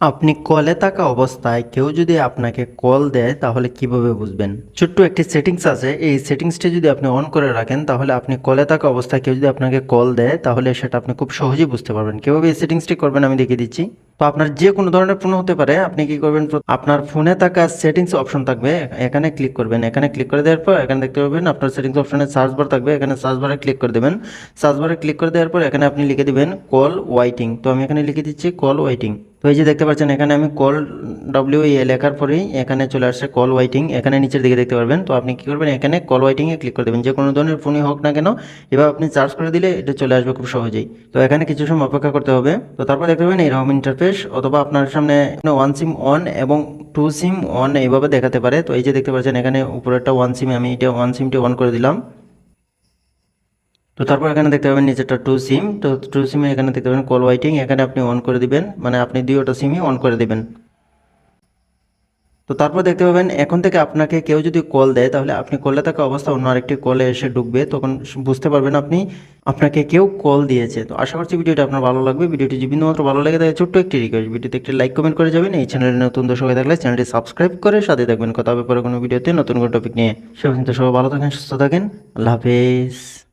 আপনি কলে থাকা অবস্থায় কেউ যদি আপনাকে কল দেয় তাহলে কিভাবে বুঝবেন? ছোট্ট একটি সেটিংস আছে, এই সেটিংসটি যদি আপনি অন করে রাখেন তাহলে আপনি কলে থাকা অবস্থায় কেউ যদি আপনাকে কল দেয় তাহলে সেটা আপনি খুব সহজেই বুঝতে পারবেন। কিভাবে এই সেটিংসটি করবেন আমি দেখিয়ে দিচ্ছি। তো আপনার যে কোনো ধরনের ফোন হতে পারে, আপনি কি করবেন, আপনার ফোনে থাকা সেটিংস অপশন থাকবে, এখানে ক্লিক করবেন। এখানে ক্লিক করে দেওয়ার পর এখানে দেখতে পাবেন আপনার সেটিংস অপশনে সার্চ বার থাকবে, এখানে সার্চ বারে ক্লিক করে দেবেন। সার্চ বারে ক্লিক করে দেওয়ার পর এখানে আপনি লিখে দিবেন কল ওয়াইটিং। তো আমি এখানে লিখে দিচ্ছি কল ওয়াইটিং। তো এই যে দেখতে পাচ্ছেন এখানে আমি কল WA লেখার পরেই এখানে চলে আসছে কল ওয়াইটিং, এখানে নিচের দিকে দেখতে পারবেন। তো আপনি কি করবেন, এখানে কল ওয়াইটিংয়ে ক্লিক করে দেবেন। যে কোনো ধরনের ফোনই হোক না কেন, এবার আপনি চার্জ করে দিলে এটা চলে আসবে খুব সহজেই। তো এখানে কিছু সময় অপেক্ষা করতে হবে। তো তারপর দেখতে পাবেন এরকম ইন্টারফেস, অথবা আপনার সামনে ওয়ান সিম অন এবং টু সিম অন এইভাবে দেখাতে পারে। তো এই যে দেখতে পাচ্ছেন এখানে উপরেরটা ওয়ান সিম, আমি এটা ওয়ান সিমটি অন করে দিলাম। তো তারপর এখানে দেখতে পাবেন নিচেরটা টু সিম। তো টু সিমে এখানে দেখতে পাবেন কল ওয়াইটিং, এখানে আপনি অন করে দিবেন, মানে আপনি দুইটা সিমই অন করে দিবেন। তো তারপর দেখতে পাবেন এখন থেকে আপনাকে কেউ যদি কল দেয় তাহলে আপনি কলে থাকা অবস্থা অন্য আরেকটি কলে এসে ঢুকবে, তখন বুঝতে পারবেন আপনি আপনাকে কেউ কল দিয়েছে। তো আশা করছি ভিডিওটা আপনার ভালো লাগবে। ভিডিওটি যদি বিন্দুমাত্র ভালো লাগে তাহলে ছোট্ট একটি রিকোয়েস্ট, ভিডিওতে একটি লাইক কমেন্ট করে যাবেন। এই চ্যানেলে নতুন দর্শক হয়ে থাকলে চ্যানেলটি সাবস্ক্রাইব করে সাথে থাকবেন। কথা হবে পরে কোনো ভিডিওতে নতুন কোনো টপিক নিয়ে। সে পর্যন্ত সবাই ভালো থাকেন, সুস্থ থাকেন। আল্লাহ হাফেজ।